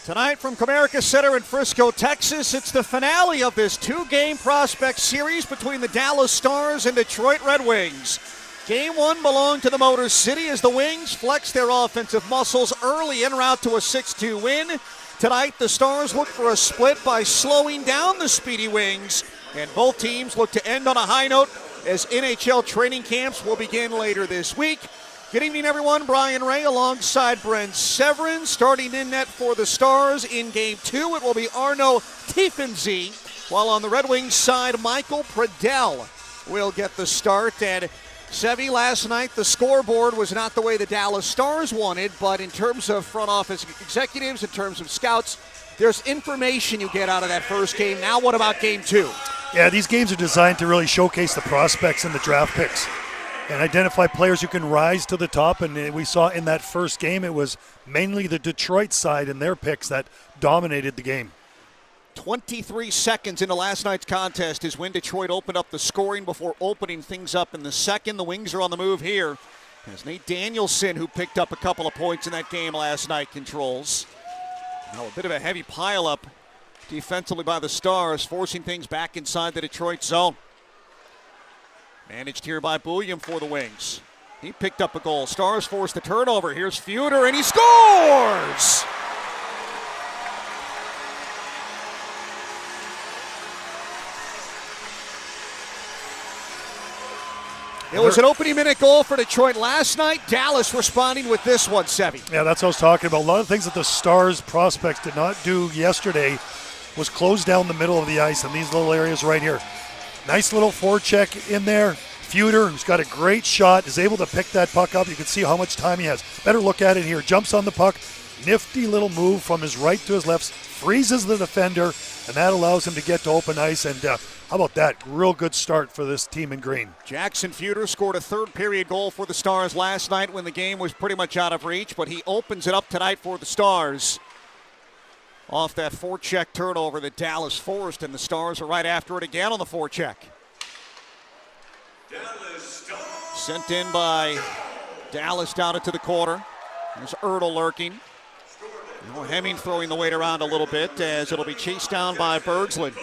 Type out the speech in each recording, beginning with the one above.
Tonight from Comerica Center in Frisco, Texas, it's the finale of this two-game prospect series between the Dallas Stars and Detroit Red Wings. Game one belonged to the Motor City as the Wings flexed their offensive muscles early en route to a 6-2 win. Tonight, the Stars look for a split by slowing down the speedy Wings, and both teams look to end on a high note as NHL training camps will begin later this week. Good evening, everyone. Brian Ray alongside Brent Severin. Starting in net for the Stars in Game 2, it will be Arno Tiefensee, while on the Red Wings side, Michael Predell will get the start. And Sevy, last night the scoreboard was not the way the Dallas Stars wanted, but in terms of front office executives, in terms of scouts, there's information you get out of that first game. Now what about Game 2? Yeah, these games are designed to really showcase the prospects and the draft picks and identify players who can rise to the top. And we saw in that first game, it was mainly the Detroit side and their picks that dominated the game. 23 seconds into last night's contest is when Detroit opened up the scoring before opening things up in the second. The Wings are on the move here as Nate Danielson, who picked up a couple of points in that game last night, controls. Now a bit of a heavy pileup defensively by the Stars, forcing things back inside the Detroit zone. Managed here by Bulliam for the Wings. He picked up a goal. Stars forced the turnover. Here's Feuder, and he scores! It was an opening minute goal for Detroit last night. Dallas responding with this one, Sevy. Yeah, that's what I was talking about. A lot of things that the Stars prospects did not do yesterday was close down the middle of the ice in these little areas right here. Nice little forecheck in there. Feuder, who's got a great shot, is able to pick that puck up. You can see how much time he has. Better look at it here. Jumps on the puck. Nifty little move from his right to his left. Freezes the defender, and that allows him to get to open ice. And how about that? Real good start for this team in green. Jackson Feuder scored a third-period goal for the Stars last night when the game was pretty much out of reach, but he opens it up tonight for the Stars. Off that forecheck turnover that Dallas forced, and the Stars are right after it again on the forecheck. Sent in by Dallas down into the corner. There's Ertl lurking. Hemming throwing the weight around a little bit as it'll be chased down by Bergslund.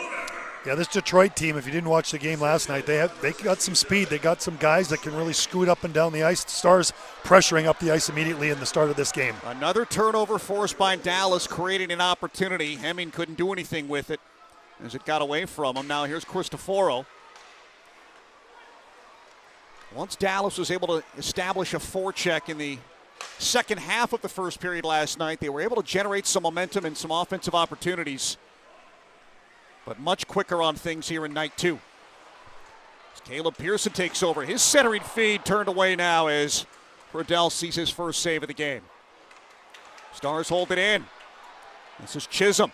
Yeah, this Detroit team, if you didn't watch the game last night, they got some speed. They got some guys that can really scoot up and down the ice. The Stars pressuring up the ice immediately in the start of this game. Another turnover forced by Dallas, creating an opportunity. Hemming couldn't do anything with it as it got away from him. Now here's Cristoforo. Once Dallas was able to establish a forecheck in the second half of the first period last night, they were able to generate some momentum and some offensive opportunities, but much quicker on things here in night two. As Caleb Pearson takes over. His centering feed turned away now as Predell sees his first save of the game. Stars hold it in. This is Chisholm.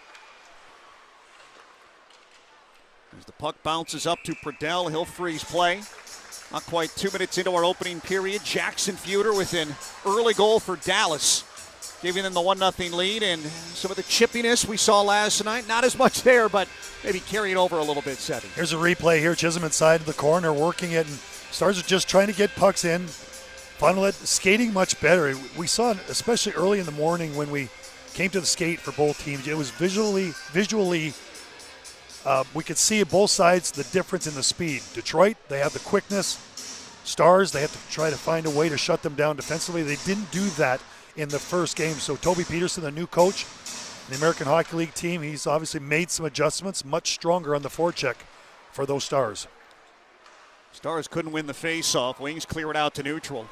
As the puck bounces up to Predell, he'll freeze play. Not quite 2 minutes into our opening period. Jackson Feuder with an early goal for Dallas, giving them the 1-0 lead, and some of the chippiness we saw last night, not as much there, but maybe carrying over a little bit, Sevy. Here's a replay here. Chisholm inside the corner, working it, and Stars are just trying to get pucks in, funnel it, skating much better. We saw, especially early in the morning when we came to the skate for both teams, it was visually, we could see both sides the difference in the speed. Detroit, they have the quickness. Stars, they have to try to find a way to shut them down defensively. They didn't do that in the first game. So Toby Peterson, the new coach, the American Hockey League team, he's obviously made some adjustments, much stronger on the forecheck for those Stars. Stars couldn't win the face-off. Wings clear it out to neutral.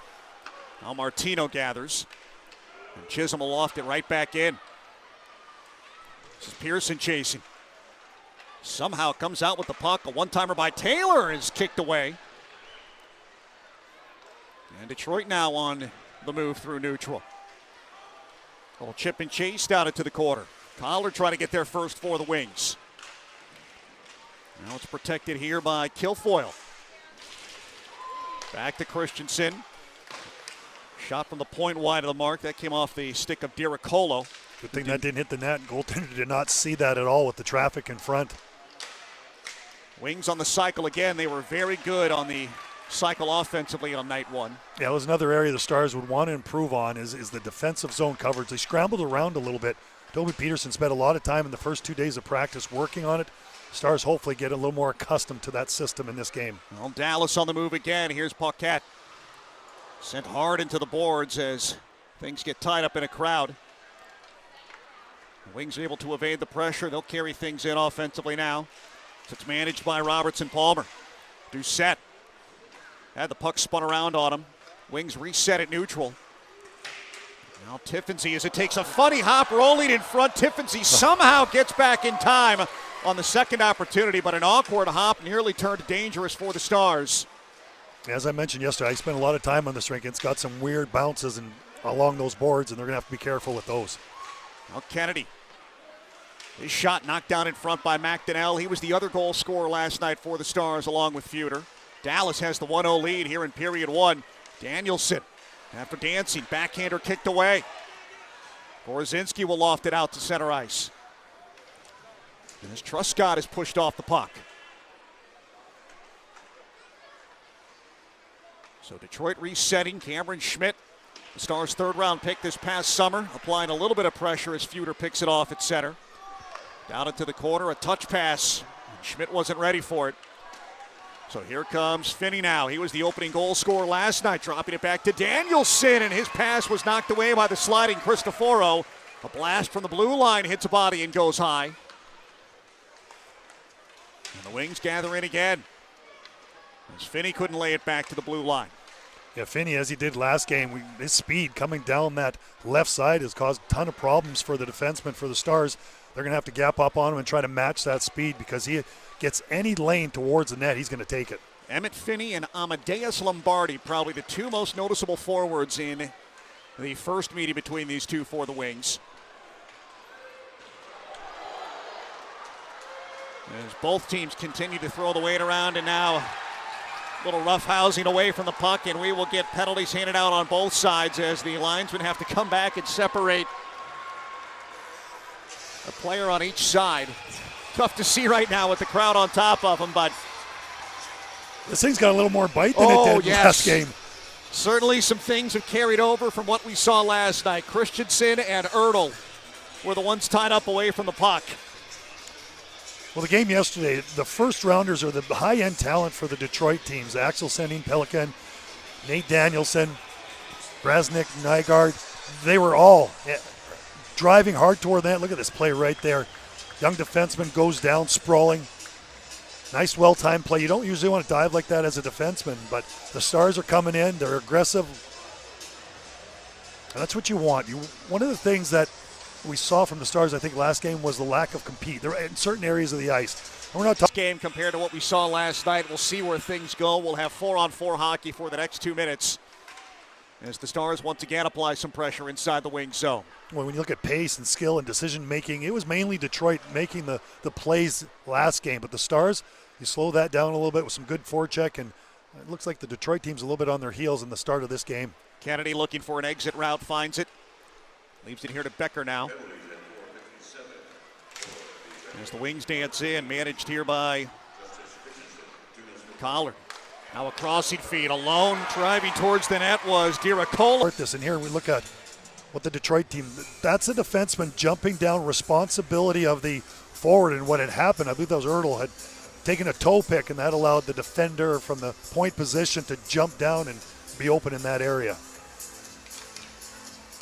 Now Martino gathers. And Chisholm will loft it right back in. This is Pearson chasing. Somehow comes out with the puck. A one-timer by Taylor is kicked away. And Detroit now on the move through neutral. A little chip and chase down into the corner. Collar trying to get there first for the Wings. Now it's protected here by Kilfoyle. Back to Christensen. Shot from the point wide of the mark. That came off the stick of Diricolo. Good thing that didn't hit the net. Goaltender did not see that at all with the traffic in front. Wings on the cycle again. They were very good on the cycle offensively on night one. Yeah, it was another area the Stars would want to improve on is the defensive zone coverage. They scrambled around a little bit Toby Peterson spent a lot of time in the first 2 days of practice working on it. Stars hopefully get a little more accustomed to that system in this game. Well, Dallas on the move again. Here's Paquette. Sent hard into the boards as things get tied up in a crowd. The Wings are able to evade the pressure. They'll carry things in offensively now. So it's managed by Robertson Palmer. Doucette had the puck spun around on him. Wings reset at neutral. Now Tiffensee, as it takes a funny hop rolling in front. Tiffensee somehow gets back in time on the second opportunity, but an awkward hop nearly turned dangerous for the Stars. As I mentioned yesterday, I spent a lot of time on this rink. It's got some weird bounces and along those boards, and they're going to have to be careful with those. Now Kennedy. His shot knocked down in front by McDonnell. He was the other goal scorer last night for the Stars along with Feuder. Dallas has the 1-0 lead here in period one. Danielson, after dancing, backhander kicked away. Borzinski will loft it out to center ice. And as Truscott is pushed off the puck. So Detroit resetting. Cameron Schmidt, the Stars' third-round pick this past summer, applying a little bit of pressure as Feuder picks it off at center. Down into the corner, a touch pass. Schmidt wasn't ready for it. So here comes Finney now. He was the opening goal scorer last night, dropping it back to Danielson, and his pass was knocked away by the sliding Cristoforo. A blast from the blue line hits a body and goes high. And the Wings gather in again, as Finney couldn't lay it back to the blue line. Yeah, Finney, as he did last game, his speed coming down that left side has caused a ton of problems for the defensemen for the Stars. They're going to have to gap up on him and try to match that speed because he gets any lane towards the net, he's going to take it. Emmett Finney and Amadeus Lombardi, probably the two most noticeable forwards in the first meeting between these two for the Wings. As both teams continue to throw the weight around, and now a little roughhousing away from the puck, and we will get penalties handed out on both sides as the linesmen have to come back and separate a player on each side. Tough to see right now with the crowd on top of him, but this thing's got a little more bite than it did last game. Certainly some things have carried over from what we saw last night. Christensen and Ertl were the ones tied up away from the puck. Well, the game yesterday, the first rounders are the high-end talent for the Detroit teams. Axel Sending, Pelican, Nate Danielson, Brasnik, Nygaard. They were all driving hard toward that. Look at this play right there. Young defenseman goes down sprawling. Nice well-timed play. You don't usually want to dive like that as a defenseman, but the Stars are coming in. They're aggressive. And that's what you want. One of the things that we saw from the Stars, I think, last game was the lack of compete. They're in certain areas of the ice. And we're not talking game compared to what we saw last night. We'll see where things go. We'll have 4-on-4 hockey for the next 2 minutes as the Stars once again apply some pressure inside the wing zone. Well, when you look at pace and skill and decision-making, it was mainly Detroit making the plays last game. But the Stars, you slow that down a little bit with some good forecheck, and it looks like the Detroit team's a little bit on their heels in the start of this game. Kennedy looking for an exit route, finds it. Leaves it here to Becker now. As the Wings dance in, managed here by Collar. Now a crossing feed, alone driving towards the net was Diracola. And here we look at what the Detroit team, that's a defenseman jumping down responsibility of the forward, and what had happened, I believe that was Ertl, had taken a toe pick, and that allowed the defender from the point position to jump down and be open in that area.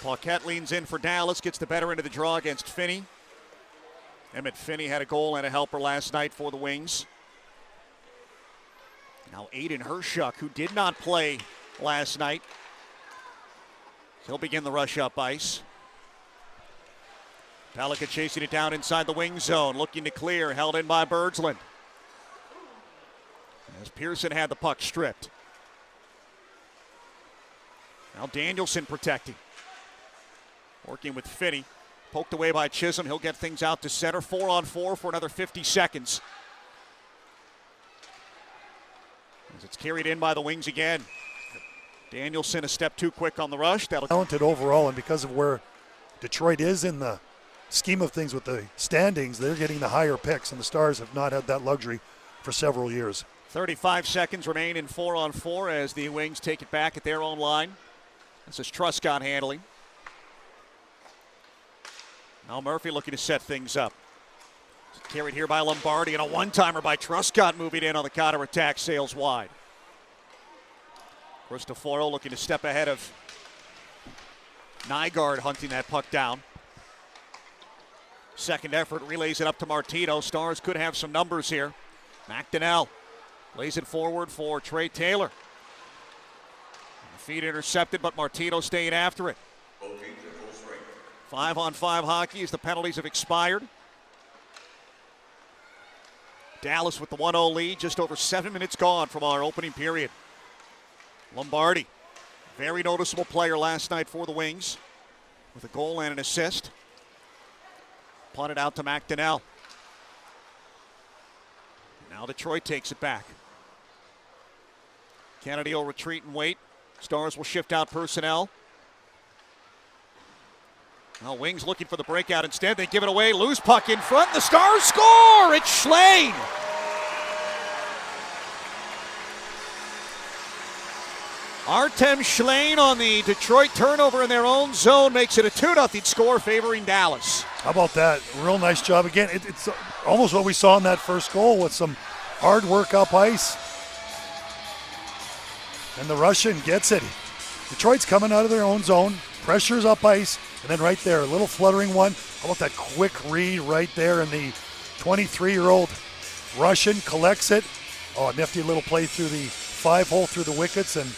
Paquette leans in for Dallas, gets the better end of the draw against Finney. Emmett Finney had a goal and a helper last night for the Wings. Now Aiden Hershuk, who did not play last night. He'll begin the rush up ice. Palika chasing it down inside the wing zone, looking to clear, held in by Bergsland. As Pearson had the puck stripped. Now Danielson protecting. Working with Finney. Poked away by Chisholm. He'll get things out to center. 4-on-4 for another 50 seconds. As it's carried in by the Wings again. Danielson a step too quick on the rush. Talented overall, and because of where Detroit is in the scheme of things with the standings, they're getting the higher picks, and the Stars have not had that luxury for several years. 35 seconds remain in 4-on-4 as the Wings take it back at their own line. This is Truscott handling. Now Murphy looking to set things up. Carried here by Lombardi, and a one-timer by Truscott moving in on the counterattack, sails wide. Cristoforo looking to step ahead of Nygaard, hunting that puck down. Second effort, relays it up to Martino. Stars could have some numbers here. McDonnell lays it forward for Trey Taylor. The feed intercepted, but Martino staying after it. 5-on-5 hockey as the penalties have expired. Dallas with the 1-0 lead, just over 7 minutes gone from our opening period. Lombardi, very noticeable player last night for the Wings, with a goal and an assist. Punted out to McDonnell. Now Detroit takes it back. Kennedy will retreat and wait. Stars will shift out personnel. Now Wings looking for the breakout. Instead, they give it away. Loose puck in front. The Stars score! It's Schlein! Artem Schlein on the Detroit turnover in their own zone makes it a 2-0 score favoring Dallas. How about that? Real nice job. Again, it's almost what we saw in that first goal with some hard work up ice. And the Russian gets it. Detroit's coming out of their own zone. Pressure's up ice. And then right there, a little fluttering one. How about that quick read right there? And the 23-year-old Russian collects it. Oh, a nifty little play through the 5-hole through the wickets. And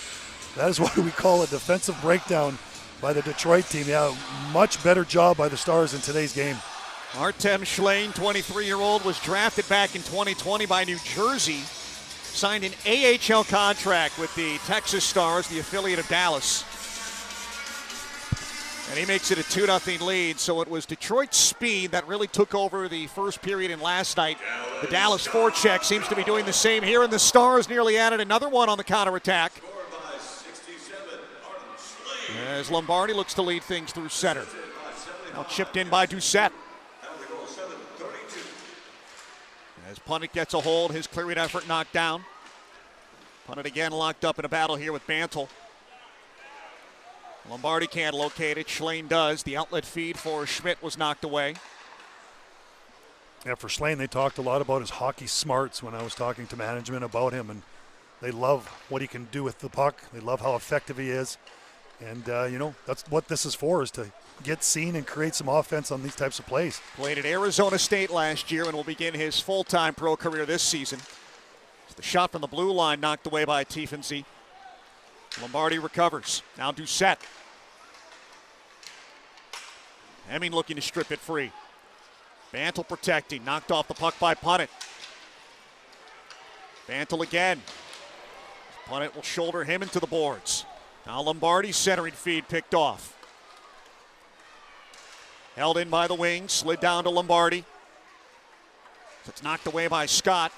that is what we call a defensive breakdown by the Detroit team. Yeah, much better job by the Stars in today's game. Artem Schlein, 23-year-old, was drafted back in 2020 by New Jersey. Signed an AHL contract with the Texas Stars, the affiliate of Dallas. And he makes it a 2-0 lead, so it was Detroit's speed that really took over the first period in last night. The Dallas forecheck seems to be doing the same here, and the Stars nearly added another one on the counterattack. As Lombardi looks to lead things through center. Now chipped in by Doucette. As Punnett gets a hold, his clearing effort knocked down. Punnett again locked up in a battle here with Bantle. Lombardi can't locate it. Schlein does. The outlet feed for Schmidt was knocked away. Yeah, for Schlein, they talked a lot about his hockey smarts when I was talking to management about him, and they love what he can do with the puck. They love how effective he is. And, that's what this is for, is to get seen and create some offense on these types of plays. Played at Arizona State last year and will begin his full-time pro career this season. The shot from the blue line knocked away by Tiefensee. Lombardi recovers. Now Doucette. Hemming looking to strip it free. Bantle protecting. Knocked off the puck by Punnett. Bantle again. Punnett will shoulder him into the boards. Now Lombardi's centering feed picked off. Held in by the wing. Slid down to Lombardi. It's knocked away by Scott.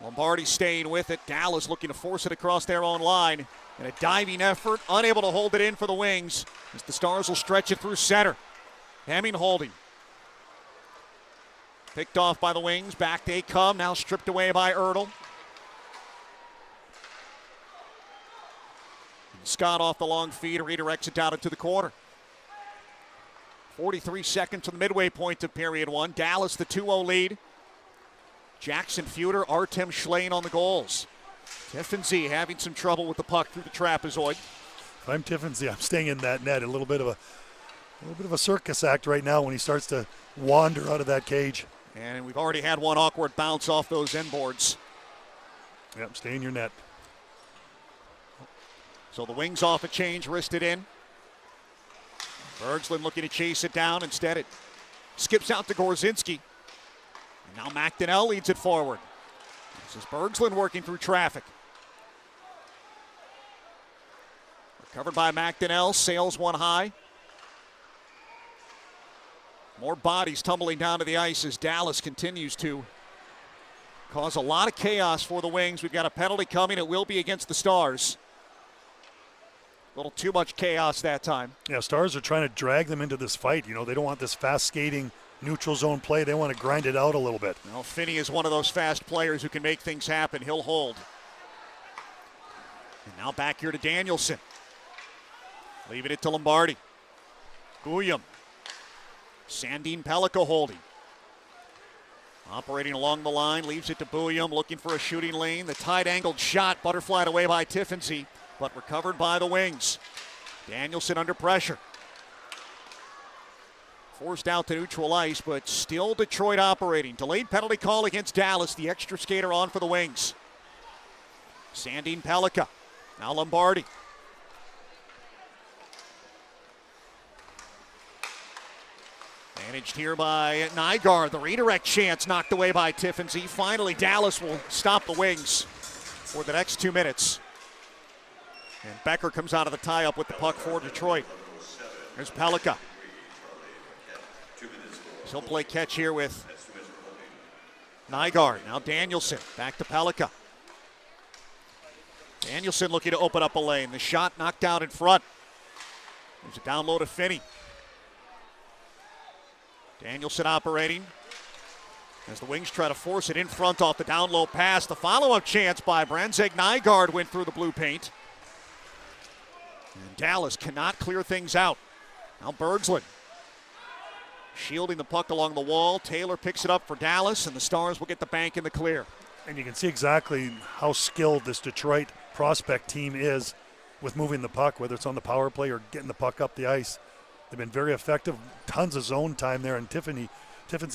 Lombardi staying with it. Dallas looking to force it across their own line. In a diving effort, unable to hold it in for the Wings, as the Stars will stretch it through center. Hemming holding. Picked off by the Wings. Back they come. Now stripped away by Ertl. Scott off the long feed, redirects it down into the corner. 43 seconds to the midway point of period one. Dallas the 2-0 lead. Jackson Feuder, Artem Schlein on the goals. Tiefensee having some trouble with the puck through the trapezoid. If I'm Tiefensee, I'm staying in that net. A little bit of a circus act right now when he starts to wander out of that cage. And we've already had one awkward bounce off those end boards. Yep, stay in your net. So the Wings off a change, wristed in. Berglund looking to chase it down. Instead, it skips out to Gorzinski. And now McDonnell leads it forward. This is Berglund working through traffic. Recovered by McDonnell, sails one high. More bodies tumbling down to the ice as Dallas continues to cause a lot of chaos for the Wings. We've got a penalty coming. It will be against the Stars. A little too much chaos that time. Yeah, Stars are trying to drag them into this fight. You know, they don't want this fast skating neutral zone play. They want to grind it out a little bit. Well, Finney is one of those fast players who can make things happen. He'll hold. And now back here to Danielson. Leaving it to Lombardi. Guillaume Sandine Pellica holding. Operating along the line, leaves it to Bouillon, looking for a shooting lane. The tight angled shot, butterflied away by Tiffensee, but recovered by the Wings. Danielson under pressure. Forced out to neutral ice, but still Detroit operating. Delayed penalty call against Dallas, the extra skater on for the Wings. Sandine Pellica, now Lombardi. Managed here by Nygaard. The redirect chance knocked away by Tiffensee. Finally, Dallas will stop the Wings for the next 2 minutes. And Becker comes out of the tie-up with the puck for Detroit. There's Pellica. He'll play catch here with Nygaard. Now Danielson, back to Pellica. Danielson looking to open up a lane. The shot knocked out in front. There's a down low to Finney. Danielson operating as the Wings try to force it in front off the down low pass. The follow-up chance by Brandzeg Nygaard went through the blue paint. And Dallas cannot clear things out. Now Bergslund shielding the puck along the wall. Taylor picks it up for Dallas, and the Stars will get the bank in the clear. And you can see exactly how skilled this Detroit prospect team is with moving the puck, whether it's on the power play or getting the puck up the ice. They've been very effective, tons of zone time there, and Tiffensee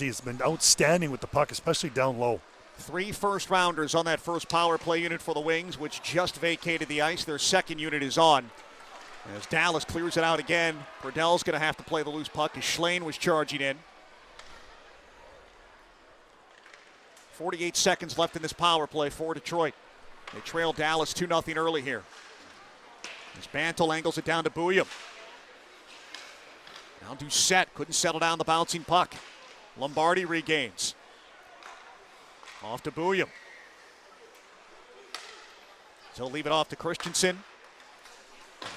has been outstanding with the puck, especially down low. 3 first-rounders on that first power play unit for the Wings, which just vacated the ice. Their second unit is on. As Dallas clears it out again, Purdell's going to have to play the loose puck as Schlein was charging in. 48 seconds left in this power play for Detroit. They trail Dallas 2-0 early here. As Bantle angles it down to Bouillon. Now Doucette couldn't settle down the bouncing puck. Lombardi regains. Off to Bouillon. He'll leave it off to Christensen.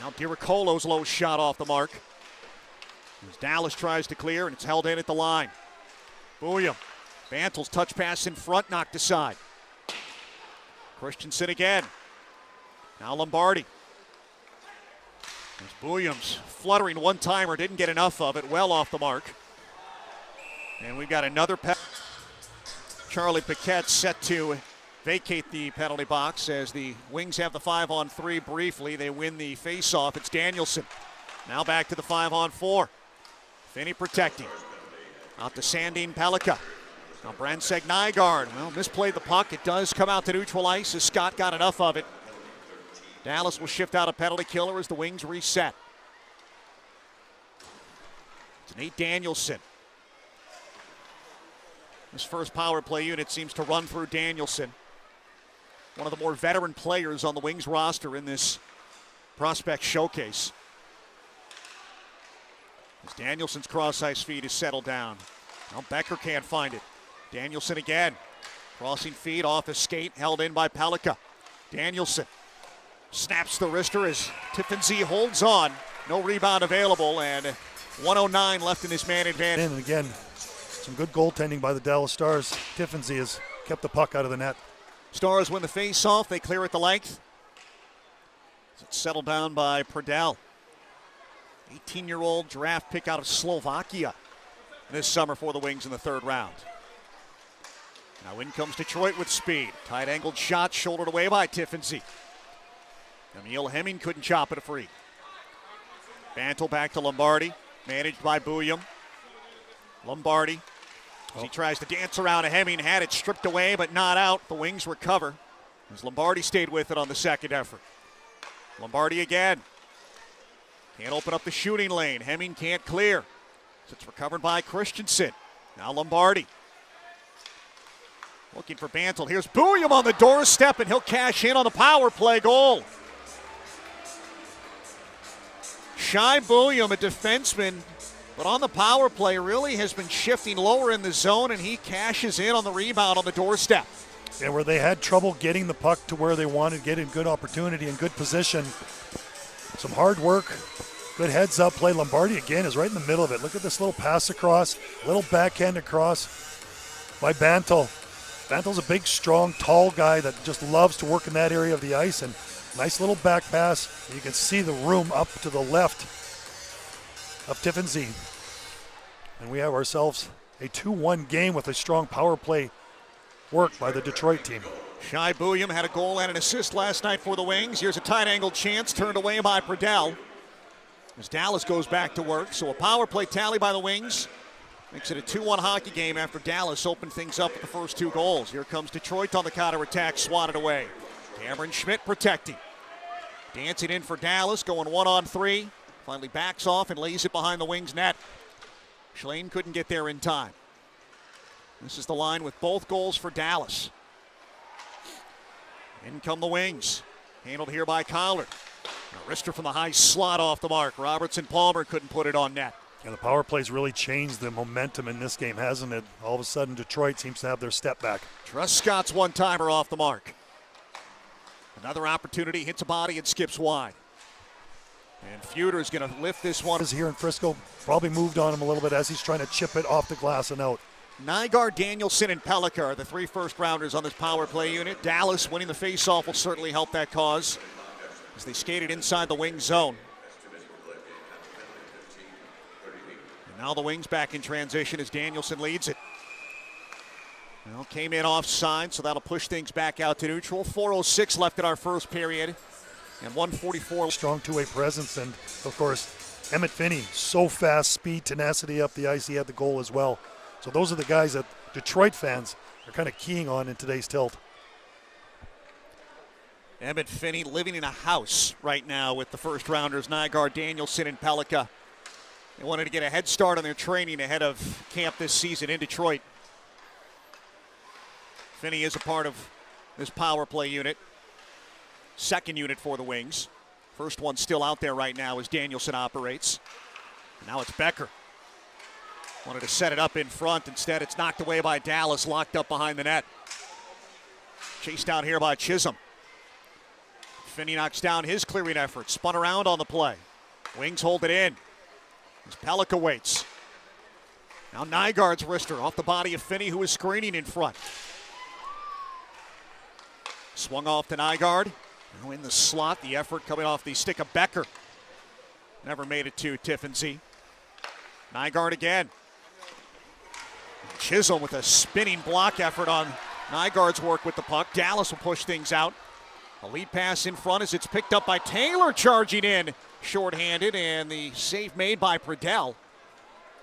Now Diricolo's low shot off the mark. As Dallas tries to clear, and it's held in at the line. Bouillon. Bantle's touch pass in front, knocked aside. Christensen again. Now Lombardi. As Bouillon's fluttering one-timer, didn't get enough of it, well off the mark. And we've got another Charlie Paquette set to vacate the penalty box as the Wings have the 5-on-3 briefly. They win the face-off. It's Danielson. Now back to the 5-on-4. Finney protecting. Out to Sandine Pellica. Now Brandzeg Nygaard. Well, misplayed the puck. It does come out to neutral ice as Scott got enough of it. Dallas will shift out a penalty killer as the Wings reset. It's Nate Danielson. This first power play unit seems to run through Danielson. One of the more veteran players on the Wings roster in this prospect showcase. As Danielson's cross-ice feed is settled down. Now Becker can't find it. Danielson again. Crossing feed off his skate, held in by Pellica. Danielson snaps the wrister as Tiffensee holds on. No rebound available, and 1:09 left in this man advantage. And again, some good goaltending by the Dallas Stars. Tiffensee has kept the puck out of the net. Stars win the face-off. They clear it the length. It's settled down by Purdell. 18-year-old draft pick out of Slovakia this summer for the Wings in the third round. Now in comes Detroit with speed. Tight angled shot shouldered away by Tiffensee. Emil Hemming couldn't chop it free. Bantle back to Lombardi. Managed by Bouillon. Lombardi. As he tries to dance around a Hemming, had it stripped away but not out. The Wings recover as Lombardi stayed with it on the second effort. Lombardi again. Can't open up the shooting lane. Hemming can't clear. So it's recovered by Christensen. Now Lombardi. Looking for Bantle. Here's Bouillon on the doorstep, and he'll cash in on the power play goal. Shai Bouillon, a defenseman, but on the power play really has been shifting lower in the zone, and he cashes in on the rebound on the doorstep. And where they had trouble getting the puck to where they wanted, getting good opportunity and good position. Some hard work, good heads up play. Lombardi again is right in the middle of it. Look at this little pass across, little backhand across by Bantle. Bantle's a big, strong, tall guy that just loves to work in that area of the ice, and nice little back pass. You can see the room up to the left of Tiffensee. And we have ourselves a 2-1 game with a strong power play work by the Detroit team. Shai Booyam had a goal and an assist last night for the Wings. Here's a tight-angled chance turned away by Pradell as Dallas goes back to work. So a power play tally by the Wings makes it a 2-1 hockey game after Dallas opened things up with the first 2 goals. Here comes Detroit on the counterattack, swatted away. Cameron Schmidt protecting. Dancing in for Dallas, going 1-on-3. Finally backs off and lays it behind the Wings net. Schlein couldn't get there in time. This is the line with both goals for Dallas. In come the Wings. Handled here by Collard. A wrister from the high slot off the mark. Robertson Palmer couldn't put it on net. And the power plays really changed the momentum in this game, hasn't it? All of a sudden, Detroit seems to have their step back. Scott's one-timer off the mark. Another opportunity, hits a body and skips wide. And Feuder's going to lift this one. Is here in Frisco, probably moved on him a little bit as he's trying to chip it off the glass and out. Nygaard, Danielson, and Pellica are the 3 first-rounders on this power play unit. Dallas winning the face-off will certainly help that cause as they skated inside the Wings zone. And now the Wings back in transition as Danielson leads it. Well, came in offside, so that'll push things back out to neutral. 4:06 left in our first period, and 1:44. Strong two-way presence, and of course, Emmett Finney, so fast, speed, tenacity up the ice. He had the goal as well. So those are the guys that Detroit fans are kind of keying on in today's tilt. Emmett Finney living in a house right now with the first-rounders, Nygaard, Danielson, and Pellica. They wanted to get a head start on their training ahead of camp this season in Detroit. Finney is a part of this power play unit. Second unit for the Wings. First one still out there right now as Danielson operates. Now it's Becker. Wanted to set it up in front. Instead, it's knocked away by Dallas, locked up behind the net. Chased out here by Chisholm. Finney knocks down his clearing effort. Spun around on the play. Wings hold it in. As Pellica waits. Now Nygaard's wrister off the body of Finney, who is screening in front. Swung off to Nygaard. Now in the slot, the effort coming off the stick of Becker. Never made it to Tiffensee. Nygaard again. Chisholm with a spinning block effort on Nygaard's work with the puck. Dallas will push things out. A lead pass in front as it's picked up by Taylor, charging in shorthanded, and the save made by Pradell.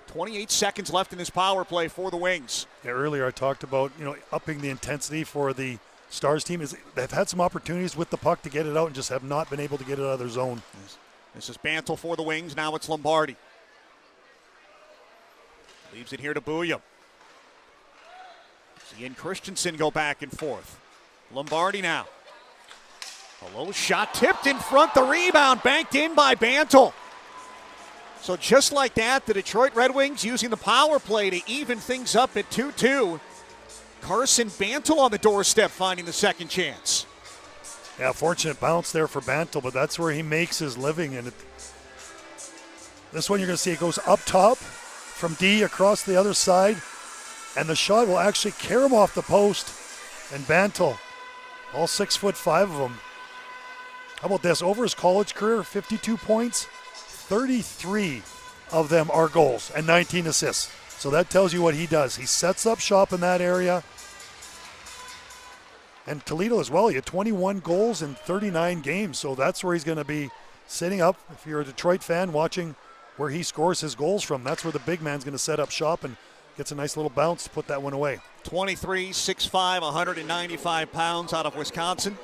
28 seconds left in this power play for the Wings. Yeah, earlier I talked about, upping the intensity for the Stars team. They've had some opportunities with the puck to get it out and just have not been able to get it out of their zone. This is Bantle for the Wings. Now it's Lombardi. Leaves it here to Booyam. See and Christensen go back and forth. Lombardi now. A low shot tipped in front. The rebound banked in by Bantle. So just like that, the Detroit Red Wings using the power play to even things up at 2-2. Carson Bantle on the doorstep finding the second chance. Yeah, fortunate bounce there for Bantle, but that's where he makes his living. And this one you're going to see it goes up top from D across the other side, and the shot will actually carry him off the post. And Bantle, all 6'5" of them. How about this? Over his college career, 52 points, 33 of them are goals and 19 assists. So that tells you what he does. He sets up shop in that area. And Toledo as well, he had 21 goals in 39 games. So that's where he's going to be sitting up. If you're a Detroit fan watching where he scores his goals from, that's where the big man's going to set up shop and gets a nice little bounce to put that one away. 23, 6'5", 195 pounds out of Wisconsin.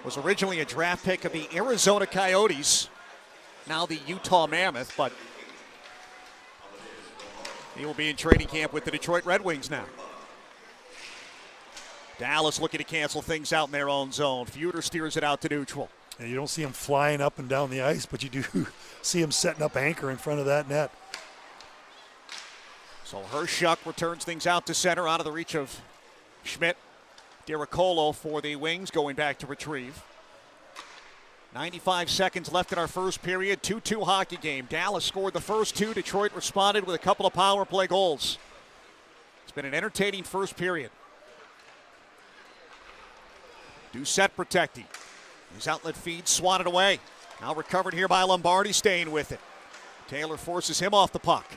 Was originally a draft pick of the Arizona Coyotes, now the Utah Mammoth, but he will be in training camp with the Detroit Red Wings now. Dallas looking to cancel things out in their own zone. Feuder steers it out to neutral. Yeah, you don't see him flying up and down the ice, but you do see him setting up anchor in front of that net. So Hershuk returns things out to center, out of the reach of Schmidt. Dericolo for the Wings going back to retrieve. 95 seconds left in our first period. 2-2 hockey game. Dallas scored the first two. Detroit responded with a couple of power play goals. It's been an entertaining first period. Doucette protecting. His outlet feed swatted away. Now recovered here by Lombardi, staying with it. Taylor forces him off the puck.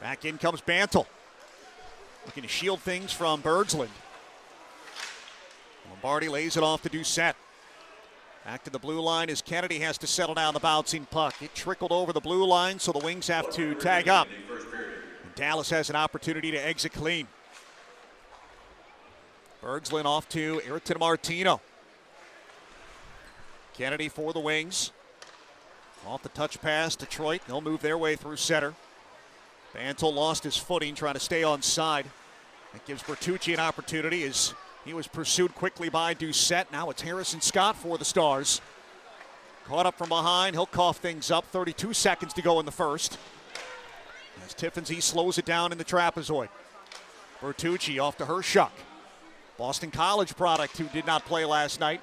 Back in comes Bantle. Looking to shield things from Bergsland. Lombardi lays it off to Doucette. Back to the blue line as Kennedy has to settle down the bouncing puck. It trickled over the blue line, so the Wings have to tag up. And Dallas has an opportunity to exit clean. Bergsland off to Ayrton Martino. Kennedy for the Wings. Off the touch pass, Detroit. They'll move their way through center. Bantle lost his footing trying to stay on side. That gives Bertucci an opportunity as he was pursued quickly by Doucette. Now it's Harrison Scott for the Stars. Caught up from behind. He'll cough things up. 32 seconds to go in the first. As Tiffensee slows it down in the trapezoid. Bertucci off to Hershuk. Boston College product who did not play last night.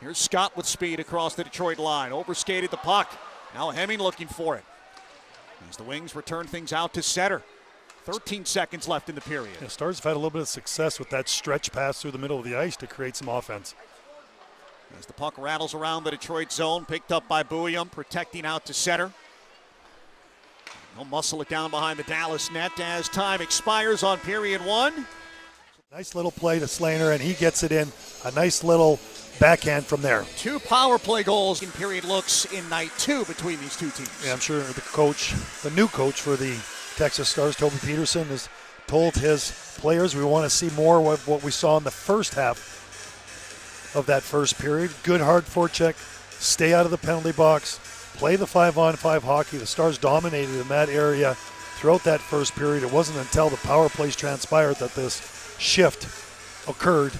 Here's Scott with speed across the Detroit line. Overskated the puck. Now Hemming looking for it. As the Wings return things out to center. 13 seconds left in the period. The Stars have had a little bit of success with that stretch pass through the middle of the ice to create some offense. As the puck rattles around the Detroit zone, picked up by Bouillon, protecting out to center. He'll muscle it down behind the Dallas net as time expires on period one. Nice little play to Slainer, and he gets it in. A nice little backhand from there. 2 power play goals in period looks in night 2 between these two teams. Yeah, I'm sure the new coach for the Texas Stars, Toby Peterson, has told his players we want to see more of what we saw in the first half of that first period. Good hard forecheck, stay out of the penalty box, play the 5-on-5 hockey. The Stars dominated in that area throughout that first period. It wasn't until the power plays transpired that this shift occurred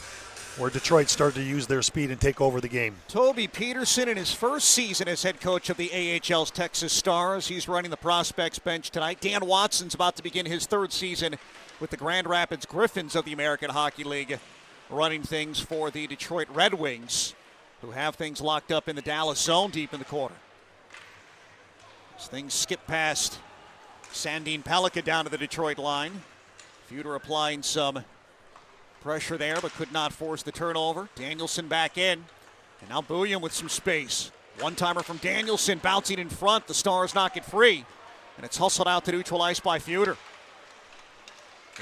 where Detroit started to use their speed and take over the game. Toby Peterson in his first season as head coach of the AHL's Texas Stars. He's running the prospects bench tonight. Dan Watson's about to begin his 3rd season with the Grand Rapids Griffins of the American Hockey League, running things for the Detroit Red Wings, who have things locked up in the Dallas zone deep in the corner. As things skip past Sandin Pellikka down to the Detroit line. Feuder applying some pressure there, but could not force the turnover. Danielson back in. And now Bouillon with some space. One-timer from Danielson bouncing in front. The Stars knock it free. And it's hustled out to neutral ice by Feuder.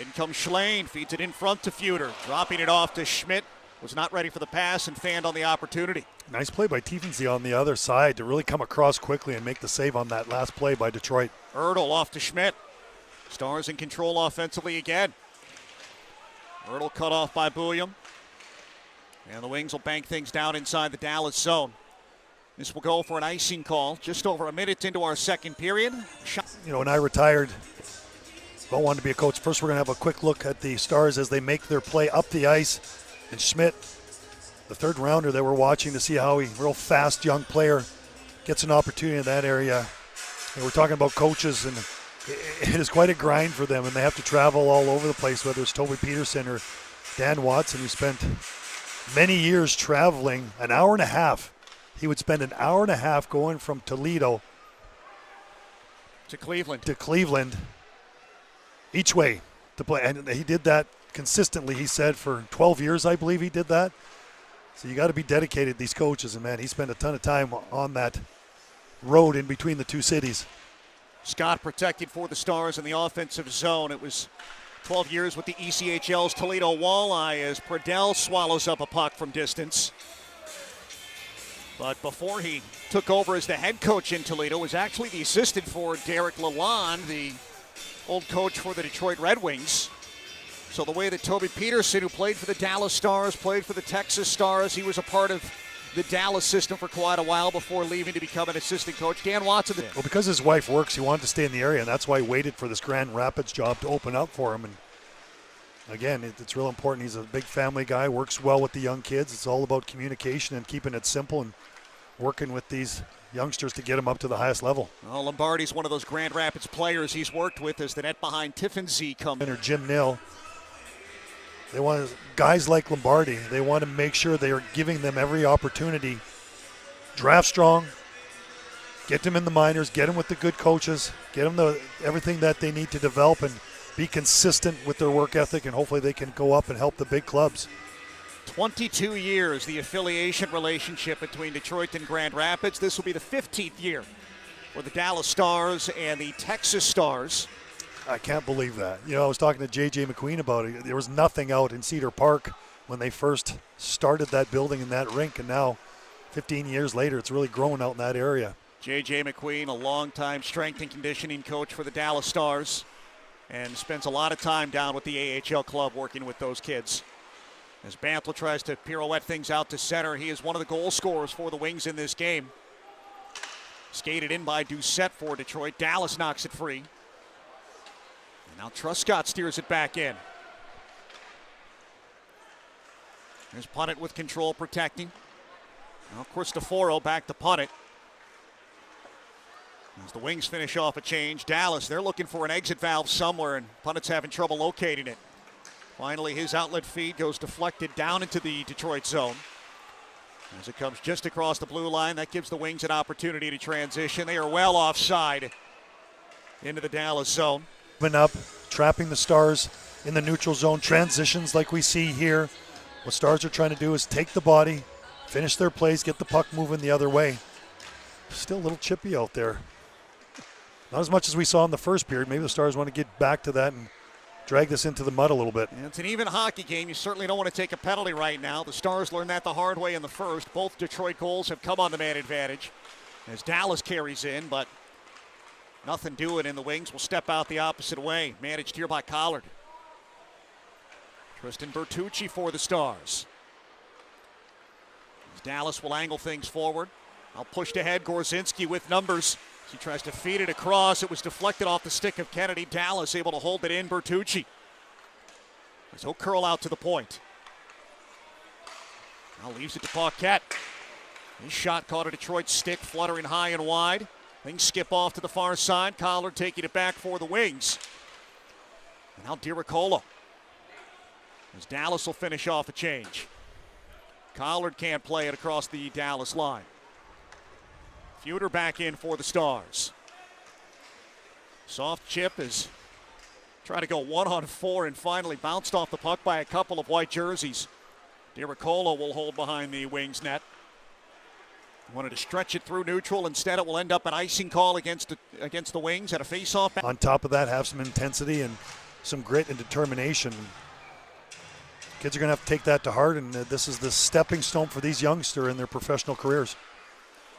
In comes Schlane. Feeds it in front to Feuder. Dropping it off to Schmidt. Was not ready for the pass and fanned on the opportunity. Nice play by Tiefensee on the other side to really come across quickly and make the save on that last play by Detroit. Ertl off to Schmidt. Stars in control offensively again. Ertl cut off by Bouillon. And the Wings will bank things down inside the Dallas zone. This will go for an icing call just over a minute into our second period. You know, when I retired, I wanted to be a coach. First, we're going to have a quick look at the Stars as they make their play up the ice. And Schmidt, the 3rd rounder that we're watching to see how he, real fast young player, gets an opportunity in that area. And we're talking about coaches, and it is quite a grind for them, and they have to travel all over the place, whether it's Toby Peterson or Dan Watson, who spent many years traveling, an hour and a half. He would spend an hour and a half going from Toledo to Cleveland each way to play. And he did that consistently, he said, for 12 years, I believe he did that. So you got to be dedicated, these coaches, and man, he spent a ton of time on that road in between the two cities. Scott protected for the Stars in the offensive zone. It was 12 years with the ECHL's Toledo Walleye as Pradell swallows up a puck from distance. But before he took over as the head coach in Toledo, was actually the assistant for Derek Lalonde, the old coach for the Detroit Red Wings. So the way that Toby Peterson, who played for the Dallas Stars, played for the Texas Stars, he was a part of the Dallas system for quite a while before leaving to become an assistant coach. Dan Watson. Well, because his wife works, he wanted to stay in the area, and that's why he waited for this Grand Rapids job to open up for him. And again, it's real important. He's a big family guy, works well with the young kids. It's all about communication and keeping it simple and working with these youngsters to get them up to the highest level. Well, Lombardi's one of those Grand Rapids players he's worked with as the net behind Tiffensee comes. Or Jim Nill. They want guys like Lombardi. They want to make sure they are giving them every opportunity. Draft strong, get them in the minors, get them with the good coaches, get them everything that they need to develop and be consistent with their work ethic, and hopefully they can go up and help the big clubs. 22 years, the affiliation relationship between Detroit and Grand Rapids. This will be the 15th year for the Dallas Stars and the Texas Stars. I can't believe that. You know, I was talking to J.J. McQueen about it. There was nothing out in Cedar Park when they first started that building and that rink, and now 15 years later, it's really grown out in that area. J.J. McQueen, a longtime strength and conditioning coach for the Dallas Stars, and spends a lot of time down with the AHL club working with those kids. As Bantle tries to pirouette things out to center, he is one of the goal scorers for the Wings in this game. Skated in by Doucette for Detroit. Dallas knocks it free. And now Truscott steers it back in. There's Punnett with control protecting. Now Cristoforo back to Punnett. As the Wings finish off a change, Dallas, they're looking for an exit valve somewhere, and Punnett's having trouble locating it. Finally, his outlet feed goes deflected down into the Detroit zone. As it comes just across the blue line, that gives the Wings an opportunity to transition. They are well offside into the Dallas zone. Moving up, trapping the Stars in the neutral zone. Transitions like we see here. What Stars are trying to do is take the body, finish their plays, get the puck moving the other way. Still a little chippy out there. Not as much as we saw in the first period. Maybe the Stars want to get back to that and drag this into the mud a little bit. And it's an even hockey game. You certainly don't want to take a penalty right now. The Stars learned that the hard way in the first. Both Detroit goals have come on the man advantage as Dallas carries in, but nothing doing, and the Wings will step out the opposite way. Managed here by Collard. Tristan Bertucci for the Stars. As Dallas will angle things forward. Now pushed ahead, Gorzinski with numbers. He tries to feed it across. It was deflected off the stick of Kennedy. Dallas able to hold it in. Bertucci. As he'll curl out to the point. Now leaves it to Paquette. His shot caught a Detroit stick, fluttering high and wide. Things skip off to the far side. Collard taking it back for the Wings. And now DiRiccolo. As Dallas will finish off a change. Collard can't play it across the Dallas line. Feuder back in for the Stars. Soft chip is trying to go 1-on-4 and finally bounced off the puck by a couple of white jerseys. DiRiccolo will hold behind the Wings net. Wanted to stretch it through neutral. Instead, it will end up an icing call against the Wings at a face-off. On top of that, have some intensity and some grit and determination. Kids are going to have to take that to heart, and this is the stepping stone for these youngsters in their professional careers.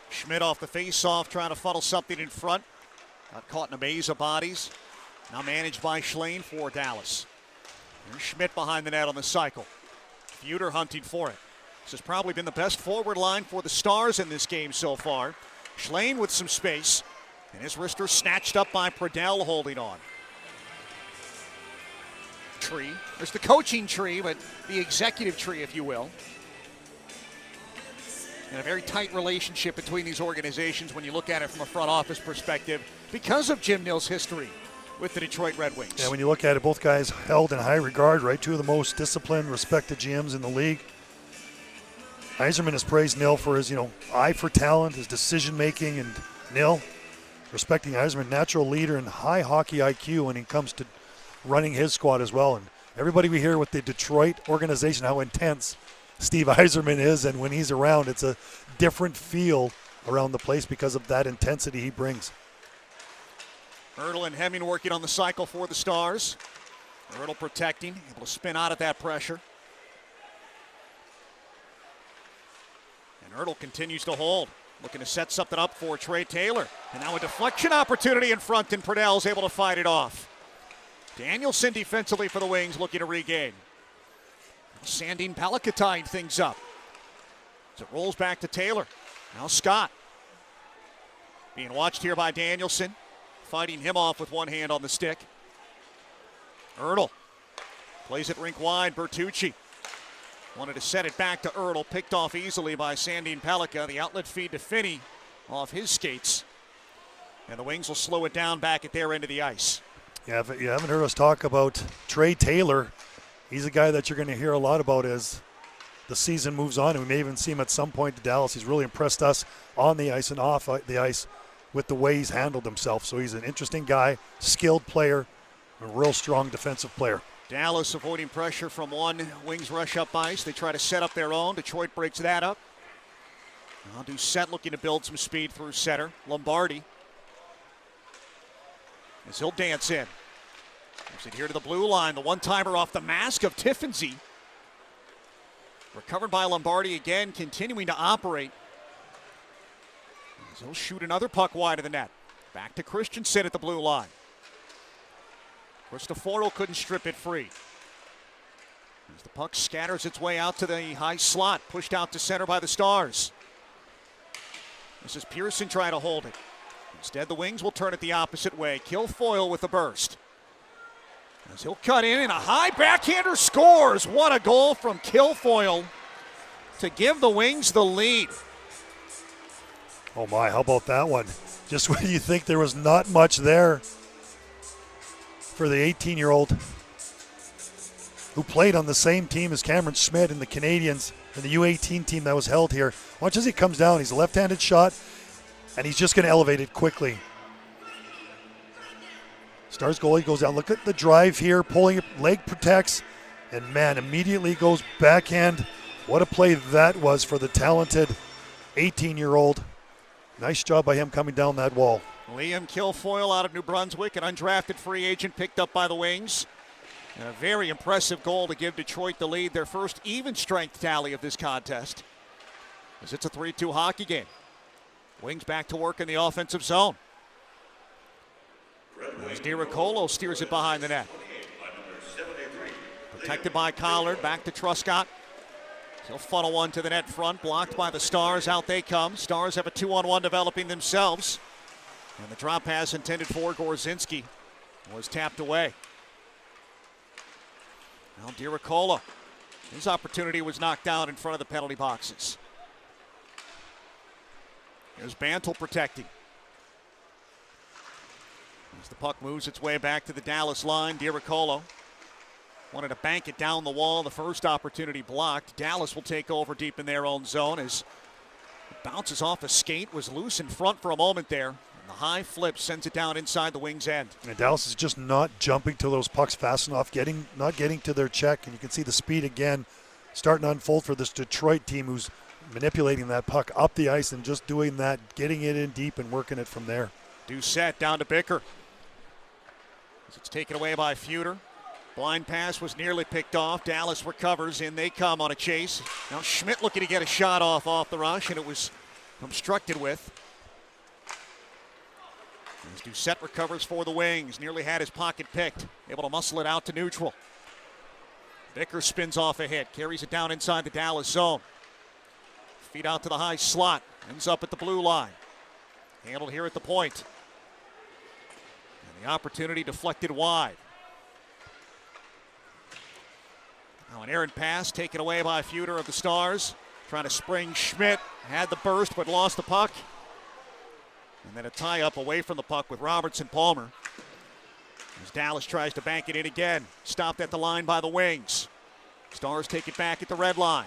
Schmidt off the face-off, trying to funnel something in front. Got caught in a maze of bodies. Now managed by Schlein for Dallas. There's Schmidt behind the net on the cycle. Feuder hunting for it. This has probably been the best forward line for the Stars in this game so far. Schlein with some space, and his wrister snatched up by Pradell holding on. Tree. There's the coaching tree, but the executive tree, if you will. And a very tight relationship between these organizations when you look at it from a front office perspective because of Jim Nill's history with the Detroit Red Wings. Yeah, when you look at it, both guys held in high regard, right? Two of the most disciplined, respected GMs in the league. Yzerman has praised Nill for his, eye for talent, his decision-making, and Nill respecting Yzerman, natural leader and high hockey IQ when it comes to running his squad as well. And everybody we hear with the Detroit organization, how intense Steve Yzerman is, and when he's around, it's a different feel around the place because of that intensity he brings. Ertl and Hemming working on the cycle for the Stars. Ertl protecting, able to spin out of that pressure. And Ertl continues to hold, looking to set something up for Trey Taylor. And now a deflection opportunity in front, and Pradell's able to fight it off. Danielson defensively for the Wings, looking to regain. Sandin Pellikka tying things up. As it rolls back to Taylor. Now Scott. Being watched here by Danielson. Fighting him off with one hand on the stick. Ertl plays it rink wide. Bertucci wanted to set it back to Ertl. Picked off easily by Sandin Pellikka. The outlet feed to Finney off his skates. And the Wings will slow it down back at their end of the ice. Yeah, if you haven't heard us talk about Trey Taylor, he's a guy that you're going to hear a lot about as the season moves on, and we may even see him at some point to Dallas. He's really impressed us on the ice and off the ice with the way he's handled himself. So he's an interesting guy, skilled player, a real strong defensive player. Dallas avoiding pressure from one. Wings rush up ice. They try to set up their own. Detroit breaks that up. Now Doucette looking to build some speed through center. Lombardi as he'll dance in. Moves it here to the blue line. The one-timer off the mask of Tiffensy. Recovered by Lombardi again, continuing to operate. As he'll shoot another puck wide of the net. Back to Christensen at the blue line. Cristoforo couldn't strip it free. As the puck scatters its way out to the high slot, pushed out to center by the Stars. This is Pearson trying to hold it. Instead, the Wings will turn it the opposite way. Kilfoyle with the burst. As he'll cut in and a high backhander scores. What a goal from Kilfoyle to give the Wings the lead. Oh my, how about that one? Just when you think there was not much there for the 18-year-old who played on the same team as Cameron Schmidt and the Canadians and the U18 team that was held here. Watch as he comes down. He's a left-handed shot, and he's just going to elevate it quickly. Stars goalie goes down. Look at the drive here, pulling it, leg protects, and man, immediately goes backhand. What a play that was for the talented 18-year-old. Nice job by him coming down that wall. Liam Kilfoyle out of New Brunswick, an undrafted free agent picked up by the Wings. And a very impressive goal to give Detroit the lead, their first even strength tally of this contest. As it's a 3-2 hockey game. Wings back to work in the offensive zone. As DiRiccolo steers it behind the net. Protected by Collard, back to Truscott. He'll funnel one to the net front, blocked by the Stars. Out they come. Stars have a 2-on-1 developing themselves. And the drop pass intended for Gorzinski was tapped away. Now DiRiccolo. His opportunity was knocked down in front of the penalty boxes. Here's Bantle protecting. As the puck moves its way back to the Dallas line, DiRiccolo wanted to bank it down the wall. The first opportunity blocked. Dallas will take over deep in their own zone as it bounces off a skate, was loose in front for a moment there. And the high flip sends it down inside the Wings' end. And Dallas is just not jumping to those pucks fast enough, not getting to their check. And you can see the speed again starting to unfold for this Detroit team who's manipulating that puck up the ice and just doing that, getting it in deep and working it from there. Doucette down to Bicker. As it's taken away by Feuder. Blind pass was nearly picked off. Dallas recovers. In they come on a chase. Now Schmidt looking to get a shot off the rush, and it was obstructed with. As Doucette recovers for the Wings. Nearly had his pocket picked. Able to muscle it out to neutral. Bicker spins off a hit. Carries it down inside the Dallas zone. Feet out to the high slot. Ends up at the blue line. Handled here at the point. And the opportunity deflected wide. Now an errant pass taken away by Feuder of the Stars. Trying to spring Schmidt. Had the burst but lost the puck. And then a tie-up away from the puck with Robertson Palmer. As Dallas tries to bank it in again. Stopped at the line by the Wings. Stars take it back at the red line.